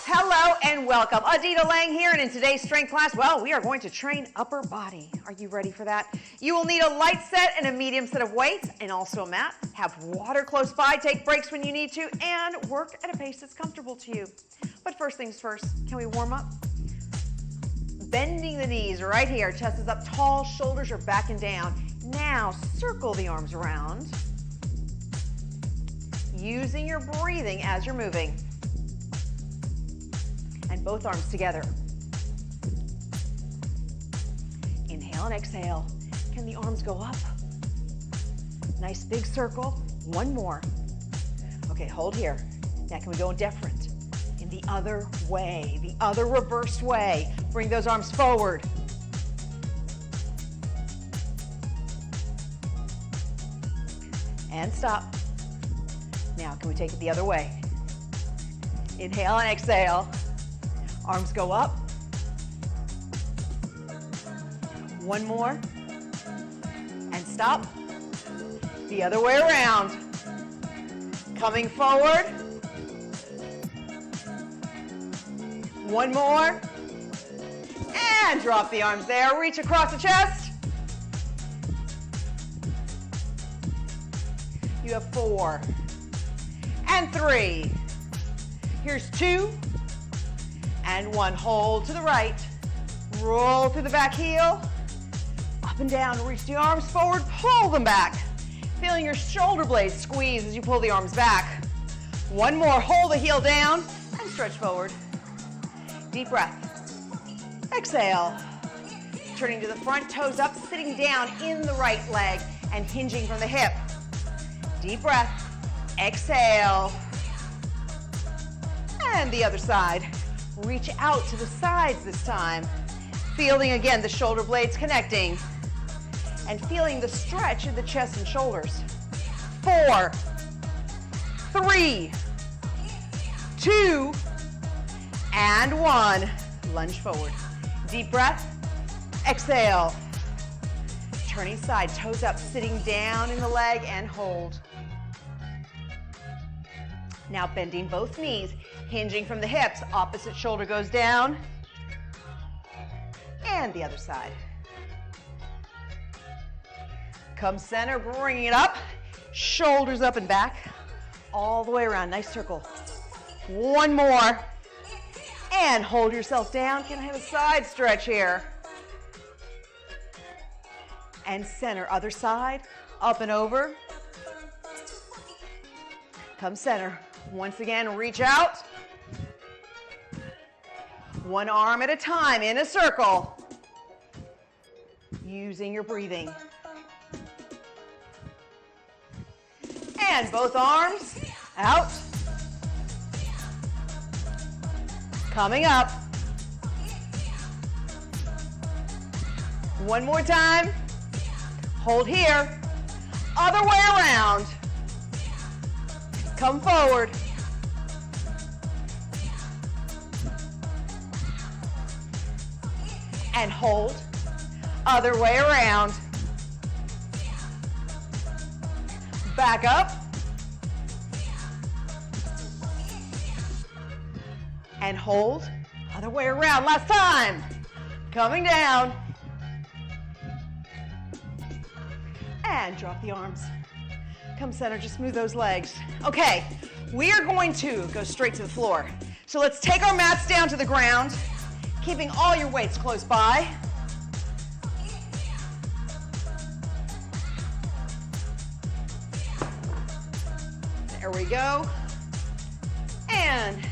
Hello and welcome. Adita Lang here, and in today's strength class, well, we are going to train upper body. Are you ready for that? You will need a light set and a medium set of weights, and also a mat. Have water close by, take breaks when you need to, and work at a pace that's comfortable to you. But first things first, can we warm up? Bending the knees right here, chest is up tall, shoulders are back and down. Now circle the arms around, using your breathing as you're moving. And both arms together. Inhale and exhale. Can the arms go up? Nice big circle. One more. Okay, hold here. Now can we go different? In the other way, the other reversed way. Bring those arms forward. And stop. Now can we take it the other way? Inhale and exhale. Arms go up. One more. And stop. The other way around. Coming forward. One more. And drop the arms there. Reach across the chest. You have 4. And 3. Here's 2. And 1, hold to the right, roll through the back heel, up and down, reach the arms forward, pull them back. Feeling your shoulder blades squeeze as you pull the arms back. 1 more, hold the heel down and stretch forward. Deep breath. Exhale. Turning to the front, toes up, sitting down in the right leg and hinging from the hip. Deep breath. Exhale. And the other side. Reach out to the sides this time. Feeling again the shoulder blades connecting. And feeling the stretch in the chest and shoulders. 4, 3, 2, and 1. Lunge forward. Deep breath. Exhale. Turning side, toes up, sitting down in the leg and hold. Now bending both knees, hinging from the hips, opposite shoulder goes down, and the other side. Come center, bringing it up, shoulders up and back, all the way around, nice circle. 1 more, and hold yourself down. Can I have a side stretch here? And center, other side, up and over. Come center. Once again, reach out. 1 arm at a time in a circle. Using your breathing. And both arms out. Coming up. 1 more time. Hold here. Other way around. Come forward. And hold. Other way around. Back up. And hold. Other way around. Last time. Coming down. And drop the arms. Come center, just move those legs. Okay, we are going to go straight to the floor. So let's take our mats down to the ground, keeping all your weights close by. There we go. And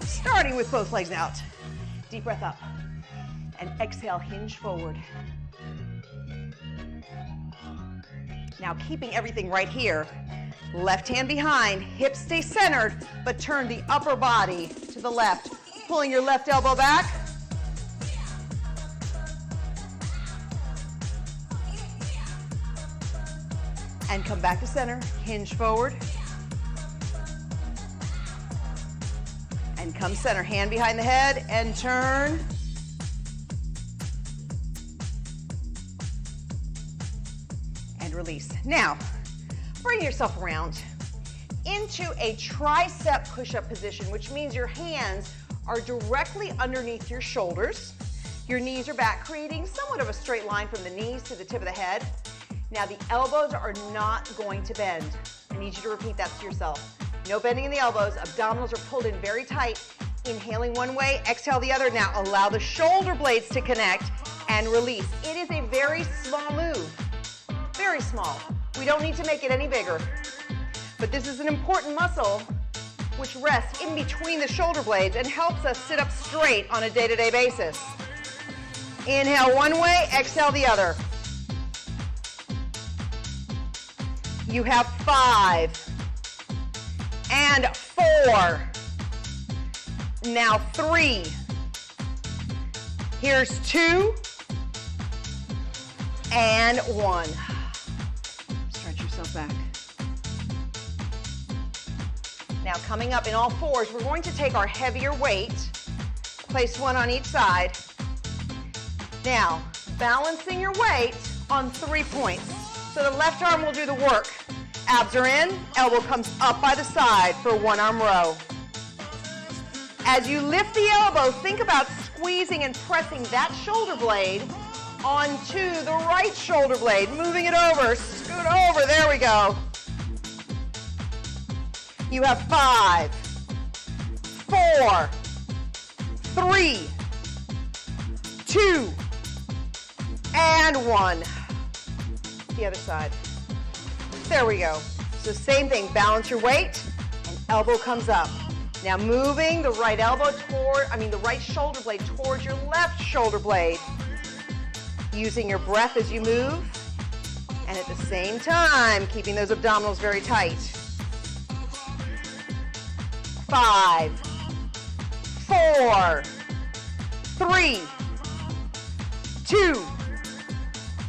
starting with both legs out. Deep breath up. And exhale, hinge forward. Now keeping everything right here. Left hand behind, hips stay centered, but turn the upper body to the left. Pulling your left elbow back. And come back to center, hinge forward. And come center, hand behind the head and turn. And release. Now, bring yourself around. into a tricep push-up position, which means your hands are directly underneath your shoulders. Your knees are back, creating somewhat of a straight line from the knees to the tip of the head. Now the elbows are not going to bend. I need you to repeat that to yourself. No bending in the elbows. Abdominals are pulled in very tight. Inhaling one way, exhale the other. Now allow the shoulder blades to connect and release. It is a very small move. Very small. We don't need to make it any bigger. But this is an important muscle which rests in between the shoulder blades and helps us sit up straight on a day-to-day basis. Inhale one way, exhale the other. You have 5 and 4. Now 3. Here's 2 and 1. Stretch yourself back. Now coming up in all fours, we're going to take our heavier weight, place one on each side. Now, balancing your weight on 3 points. So the left arm will do the work. Abs are in, elbow comes up by the side for a 1-arm row. As you lift the elbow, think about squeezing and pressing that shoulder blade onto the right shoulder blade, moving it over, scoot over, there we go. You have 5, 4, 3, 2, and 1. The other side. There we go. So same thing, balance your weight and elbow comes up. Now moving the right elbow the right shoulder blade towards your left shoulder blade. Using your breath as you move and at the same time keeping those abdominals very tight. 5, 4, 3, 2,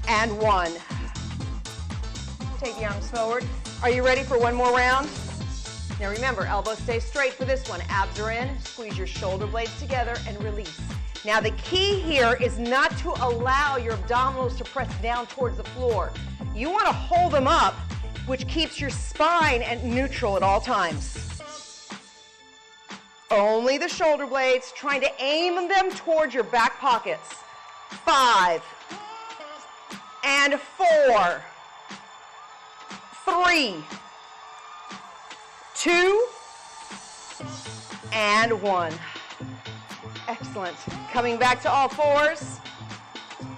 and 1. Take the arms forward. Are you ready for one more round? Now remember, elbows stay straight for this one. Abs are in, squeeze your shoulder blades together and release. Now the key here is not to allow your abdominals to press down towards the floor. You want to hold them up, which keeps your spine at neutral at all times. Only the shoulder blades, trying to aim them towards your back pockets. 5 and 4, 3, 2, and 1. Excellent. Coming back to all fours.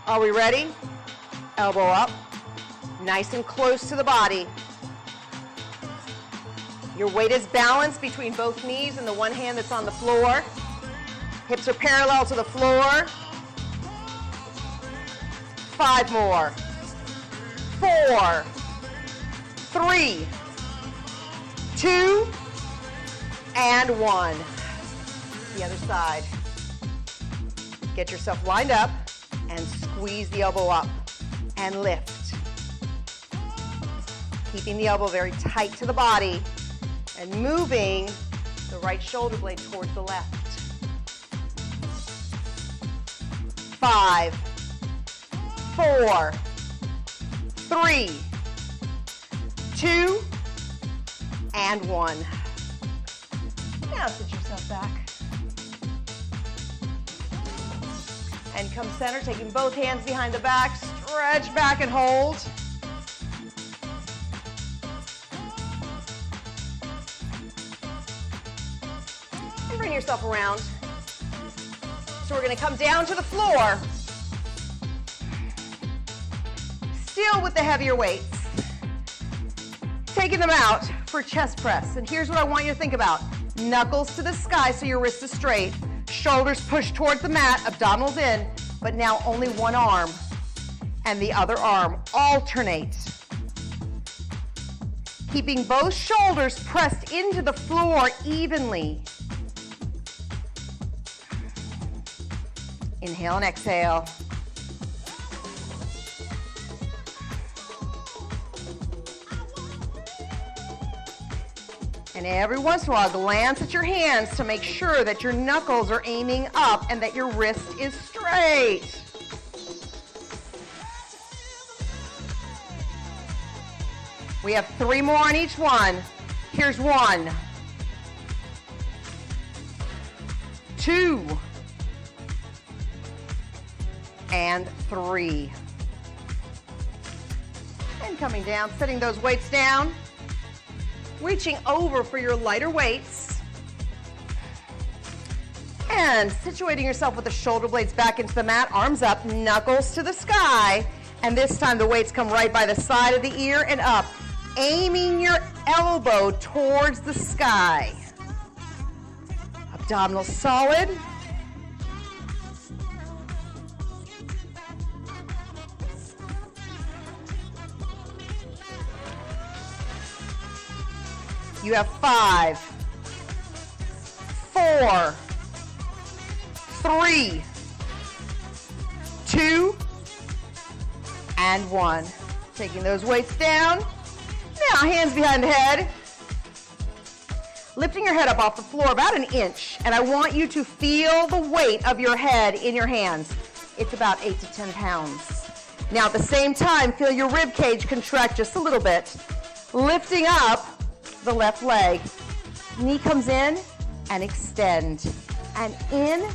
Are we ready? Elbow up, nice and close to the body. Your weight is balanced between both knees and the one hand that's on the floor. Hips are parallel to the floor. 5 more. 4, 3, 2, and 1. The other side. Get yourself lined up and squeeze the elbow up and lift. Keeping the elbow very tight to the body and moving the right shoulder blade towards the left. 5, 4, 3, 2, and 1. Now sit yourself back. And come center, taking both hands behind the back, stretch back and hold. And bring yourself around. So we're going to come down to the floor. Still with the heavier weights. Taking them out for chest press. And here's what I want you to think about. Knuckles to the sky so your wrist is straight. Shoulders push towards the mat, abdominals in, but now only one arm and the other arm alternate. Keeping both shoulders pressed into the floor evenly. Inhale and exhale. And every once in a while, glance at your hands to make sure that your knuckles are aiming up and that your wrist is straight. We have 3 more on each one. Here's 1, 2, and 3. And coming down, setting those weights down, reaching over for your lighter weights, and situating yourself with the shoulder blades back into the mat, arms up, knuckles to the sky, and this time the weights come right by the side of the ear and up, aiming your elbow towards the sky. Abdominals solid. You have 5, 4, 3, 2, and 1. Taking those weights down. Now, hands behind the head. Lifting your head up off the floor about an inch, and I want you to feel the weight of your head in your hands. It's about 8 to 10 pounds. Now, at the same time, feel your rib cage contract just a little bit. Lifting up the left leg. Knee comes in and extend. And in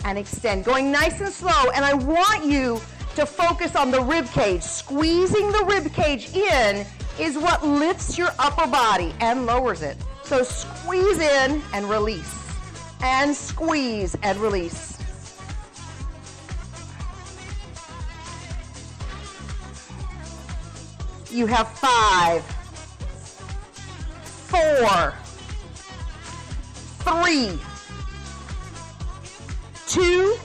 and extend. Going nice and slow. And I want you to focus on the rib cage. Squeezing the rib cage in is what lifts your upper body and lowers it. So squeeze in and release. And squeeze and release. You have 5, 4, 3, 2,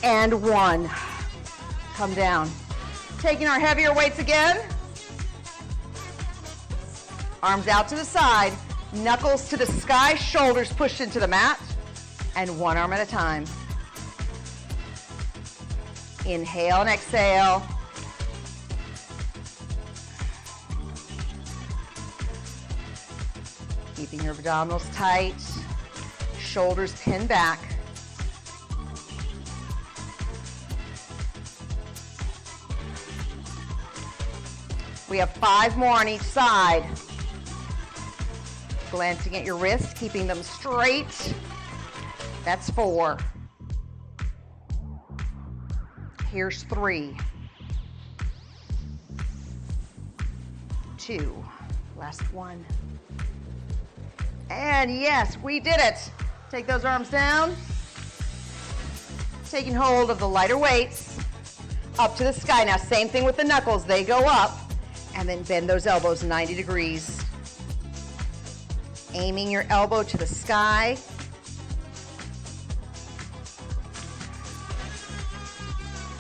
and 1. Come down. Taking our heavier weights again. Arms out to the side, knuckles to the sky, shoulders pushed into the mat, and one arm at a time. Inhale and exhale. Keeping your abdominals tight, shoulders pinned back. We have 5 more on each side. Glancing at your wrists, keeping them straight. That's 4. Here's 3. 2. Last 1. And yes, we did it. Take those arms down. Taking hold of the lighter weights. Up to the sky. Now, same thing with the knuckles. They go up. And then bend those elbows 90 degrees. Aiming your elbow to the sky.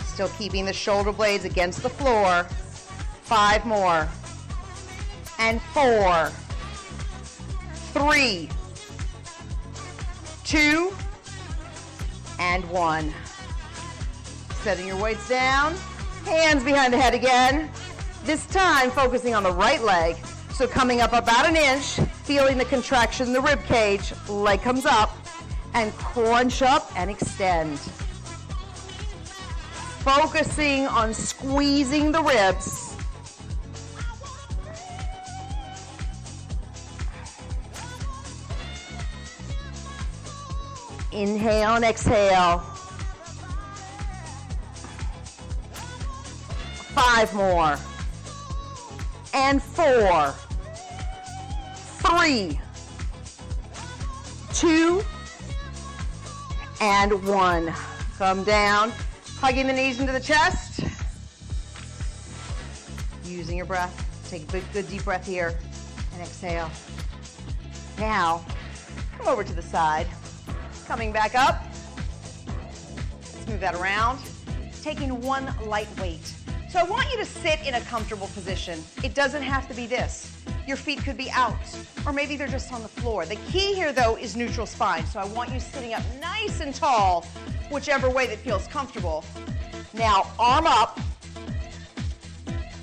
Still keeping the shoulder blades against the floor. 5 more. And 4, 3, 2, and 1. Setting your weights down. Hands behind the head again. This time focusing on the right leg. So coming up about an inch, feeling the contraction in the rib cage. Leg comes up and crunch up and extend. Focusing on squeezing the ribs. Inhale and exhale. 5 more. And 4, 3, 2, and 1. Come down, hugging the knees into the chest. Using your breath. Take a good deep breath here and exhale. Now, come over to the side. Coming back up. Let's move that around. Taking one light weight. So I want you to sit in a comfortable position. It doesn't have to be this. Your feet could be out, or maybe they're just on the floor. The key here, though, is neutral spine. So I want you sitting up nice and tall, whichever way that feels comfortable. Now, arm up,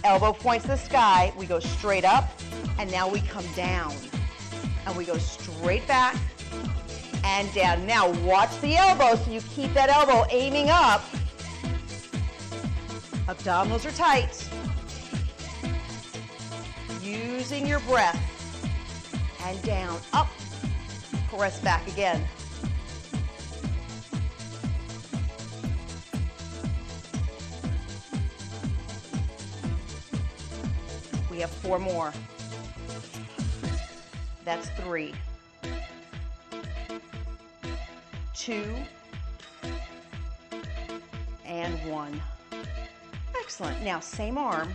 elbow points to the sky. We go straight up, and now we come down. And we go straight back and down. Now, watch the elbow, so you keep that elbow aiming up. Abdominals are tight. Using your breath and down, up, press back again. We have 4 more. That's 3, 2, and 1. Excellent. Now, same arm,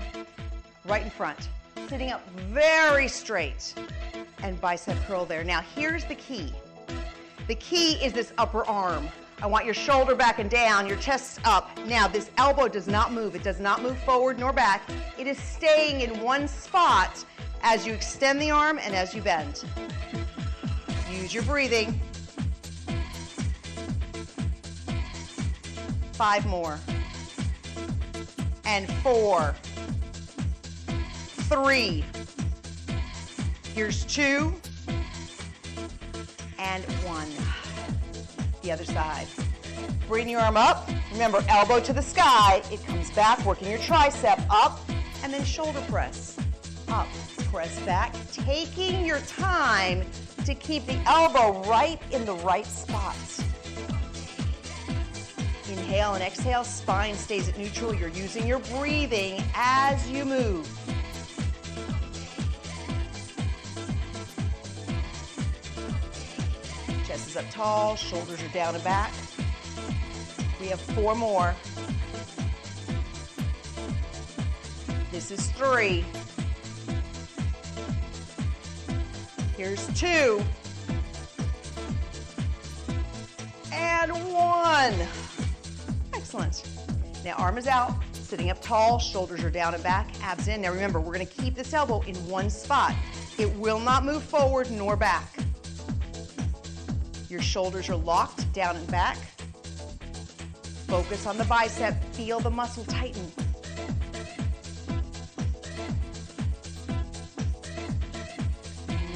right in front, sitting up very straight, and bicep curl there. Now, here's the key. The key is this upper arm. I want your shoulder back and down, your chest up. Now, this elbow does not move. It does not move forward nor back. It is staying in one spot as you extend the arm and as you bend. Use your breathing. 5 more. And 4, 3. Here's 2, and 1. The other side. Bring your arm up. Remember, elbow to the sky. It comes back, working your tricep up, and then shoulder press. Up, press back, taking your time to keep the elbow right in the right spot. Inhale and exhale, spine stays at neutral. You're using your breathing as you move. Chest is up tall, shoulders are down and back. We have 4 more. This is 3. Here's 2. And 1. Excellent. Now arm is out, sitting up tall, shoulders are down and back, abs in. Now remember, we're going to keep this elbow in one spot. It will not move forward nor back. Your shoulders are locked down and back. Focus on the bicep, feel the muscle tighten.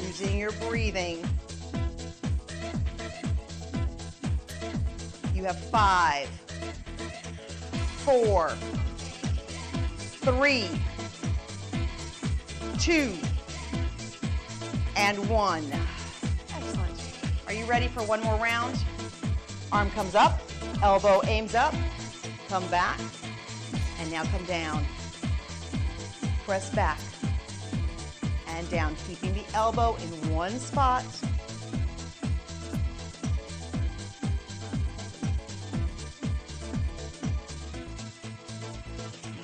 Using your breathing. You have 5, 4, 3, 2, and 1. Excellent. Are you ready for one more round? Arm comes up, elbow aims up, come back, and now come down. Press back and down, keeping the elbow in one spot.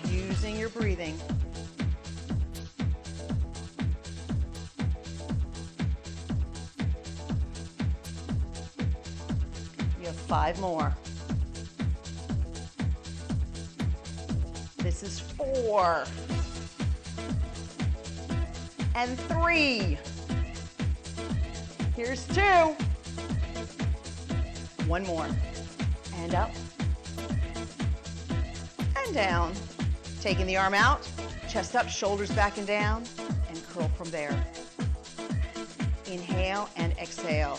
Using your breathing. You have 5 more. This is 4. And 3. Here's 2. 1 more. And up. And down. Taking the arm out, chest up, shoulders back and down, and curl from there. Inhale and exhale.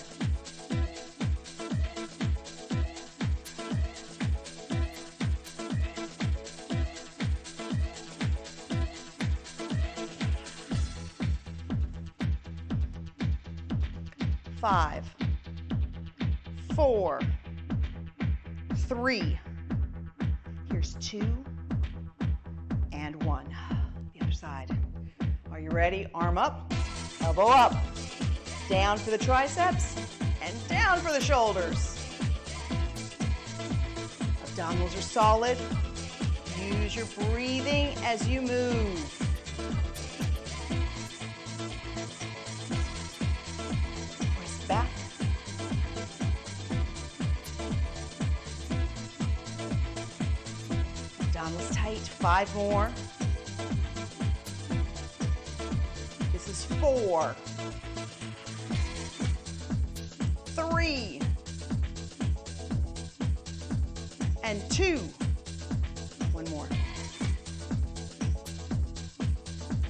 Five, 4, 3. Here's 2. And 1. The other side. Are you ready? Arm up, elbow up. Down for the triceps and down for the shoulders. Abdominals are solid. Use your breathing as you move. Press back. Abdominals tight. 5 more. This is 4, 3, and 2. 1 more.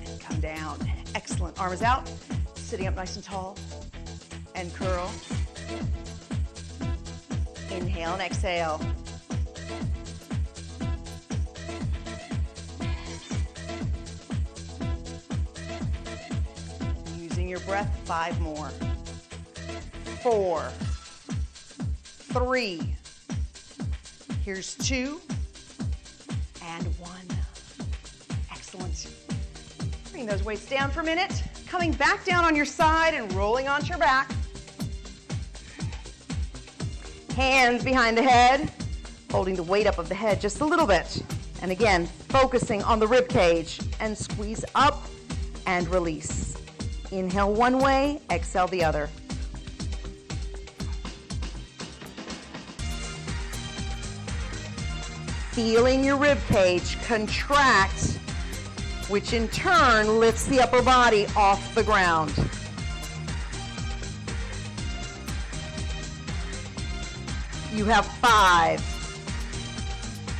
And come down. Excellent. Arms out. Sitting up nice and tall. And curl. Inhale and exhale. your breath. 5 more. 4, 3, here's 2, and 1. Excellent. Bring those weights down for a minute. Coming back down on your side and rolling onto your back. Hands behind the head, holding the weight up of the head just a little bit. And again, focusing on the rib cage and squeeze up and release. Inhale one way, exhale the other. Feeling your rib cage contract, which in turn lifts the upper body off the ground. You have 5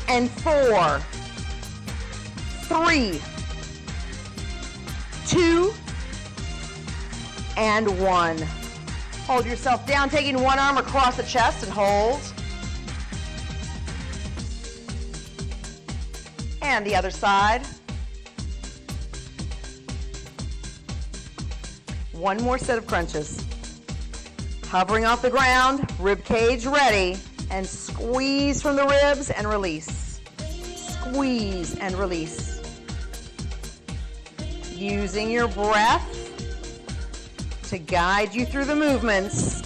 and 4, 3, 2, and 1. Hold yourself down, taking one arm across the chest and hold. And the other side. One more set of crunches. Hovering off the ground, rib cage ready, and squeeze from the ribs and release. Squeeze and release. Using your breath to guide you through the movements.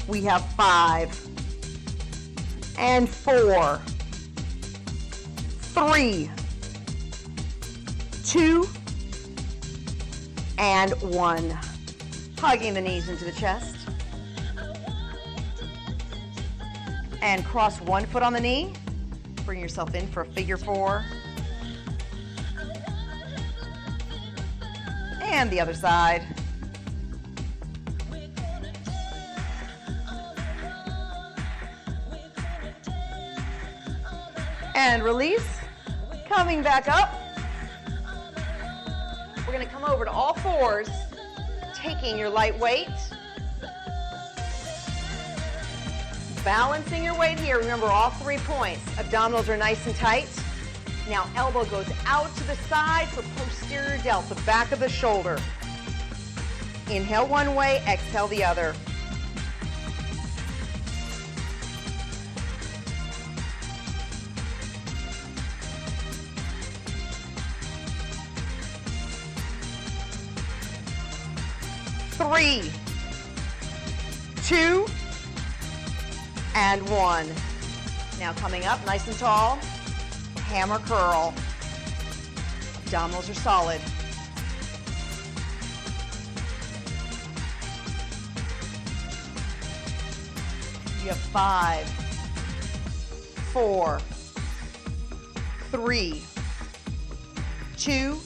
We have 5 and 4, 3, 2, and 1. Hugging the knees into the chest. And cross one foot on the knee. Bring yourself in for a figure 4. And the other side. And release. Coming back up. We're going to come over to all fours, taking your light weight. Balancing your weight here. Remember all 3 points. Abdominals are nice and tight. Now elbow goes out to the side for posterior delt, the back of the shoulder. Inhale one way, exhale the other. Three, 2, and 1. Now coming up nice and tall, hammer curl. Abdominals are solid. You have 5, 4, 3, 2,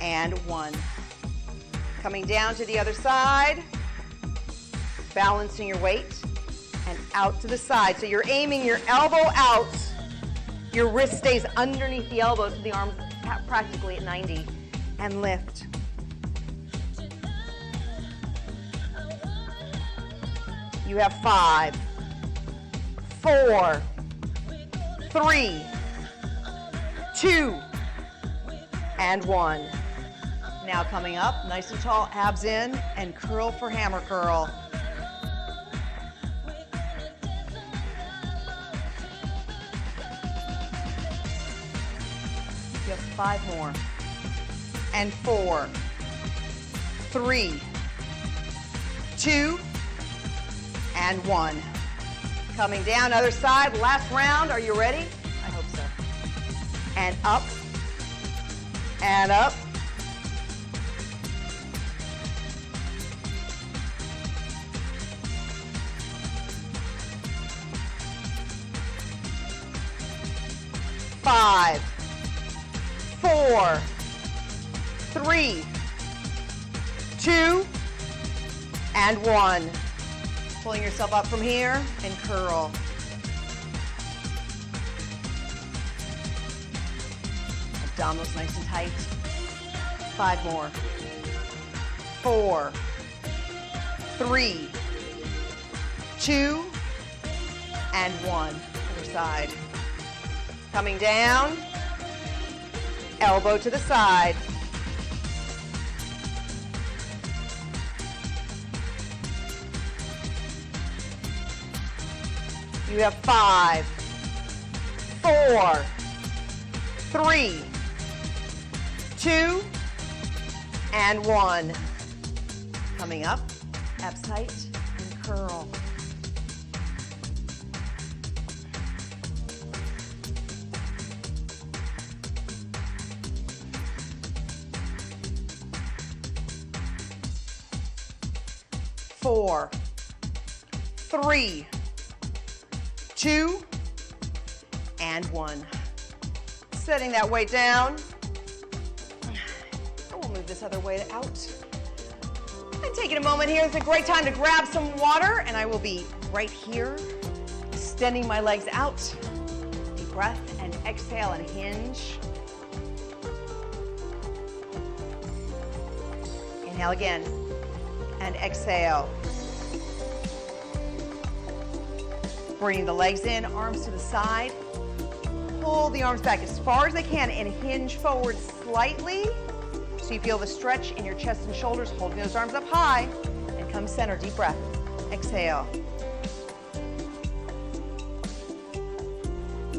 and 1. Coming down to the other side, balancing your weight, and out to the side. So you're aiming your elbow out, your wrist stays underneath the elbow, so the arm's practically at 90, and lift. You have 5, 4, 3, 2, and 1. Now coming up, nice and tall, abs in, and curl for hammer curl. You have 5 more. And 4, 3, 2, and 1. Coming down, other side, last round. Are you ready? I hope so. And up, and up. Five, 4, 3, 2, and 1. Pulling yourself up from here and curl. Abdominals nice and tight. 5 more. 4, 3, 2, and 1. Other side. Coming down, elbow to the side. You have 5, 4, 3, 2, and 1. Coming up, abs tight and curl. Four, 3, 2, and 1. Setting that weight down. We'll move this other weight out. And taking a moment here, it's a great time to grab some water, and I will be right here, extending my legs out. Deep breath and exhale and hinge. Inhale again and exhale. Bringing the legs in, arms to the side. Pull the arms back as far as they can and hinge forward slightly so you feel the stretch in your chest and shoulders, holding those arms up high. And come center, deep breath. Exhale.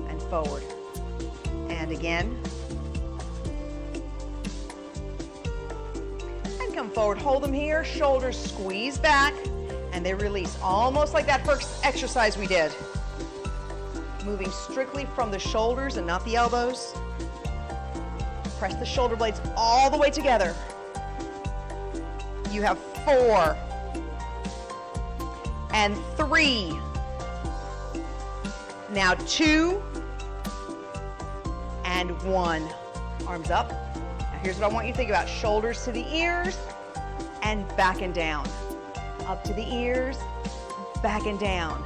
And forward. And again. And come forward, hold them here, shoulders squeeze back. And they release, almost like that first exercise we did. Moving strictly from the shoulders and not the elbows. Press the shoulder blades all the way together. You have 4 and 3. Now 2 and 1. Arms up. Now here's what I want you to think about. Shoulders to the ears and back and down. Up to the ears, back and down.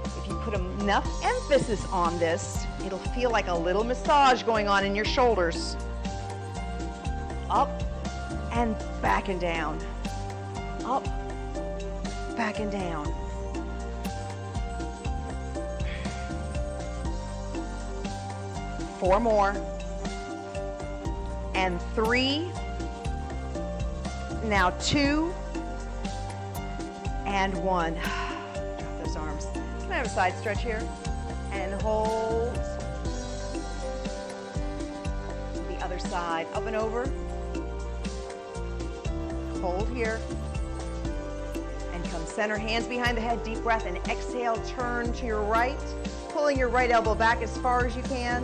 If you put enough emphasis on this, it'll feel like a little massage going on in your shoulders. Up and back and down. Up, back and down. Four more. And 3. Now 2. And 1. Drop those arms. Can I have a side stretch here? And hold. The other side. Up and over. Hold here. And come center. Hands behind the head. Deep breath. And exhale. Turn to your right. Pulling your right elbow back as far as you can.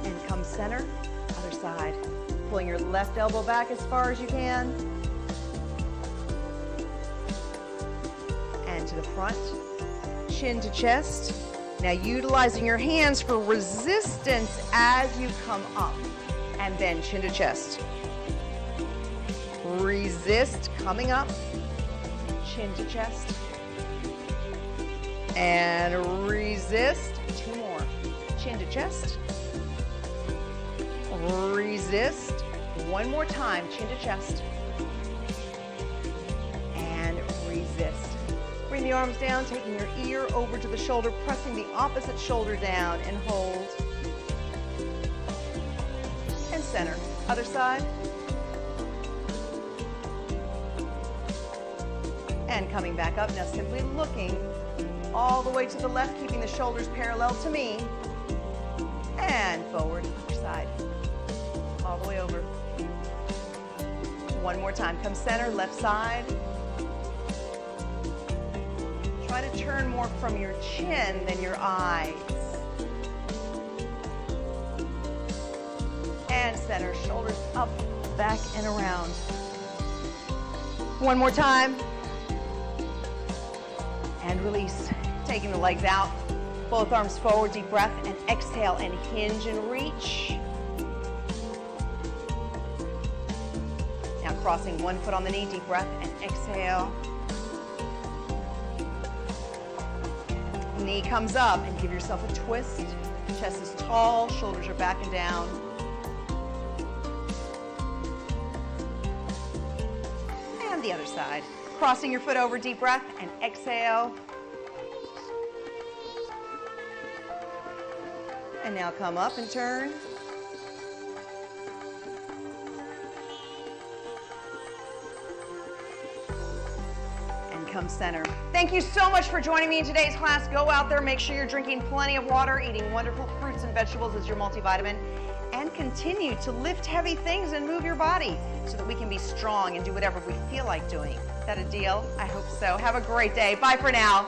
And come center. Other side. Pulling your left elbow back as far as you can. To the front, chin to chest. Now utilizing your hands for resistance as you come up, and then chin to chest. Resist coming up, chin to chest, and resist. 2 more, chin to chest. Resist. 1 more time, chin to chest, and resist. Bring the arms down, taking your ear over to the shoulder, pressing the opposite shoulder down, and hold. And center. Other side. And coming back up, now simply looking all the way to the left, keeping the shoulders parallel to me. And forward, other side. All the way over. 1 more time. Come center, left side. Try to turn more from your chin than your eyes. And center, shoulders up, back, and around. 1 more time. And release. Taking the legs out. Both arms forward, deep breath, and exhale, and hinge and reach. Now crossing 1 foot on the knee, deep breath, and exhale. Knee comes up and give yourself a twist. Chest is tall, shoulders are back and down. And the other side. Crossing your foot over, deep breath, and exhale. And now come up and turn. And come center. Thank you so much for joining me in today's class. Go out there, make sure you're drinking plenty of water, eating wonderful fruits and vegetables as your multivitamin, and continue to lift heavy things and move your body so that we can be strong and do whatever we feel like doing. Is that a deal? I hope so. Have a great day. Bye for now.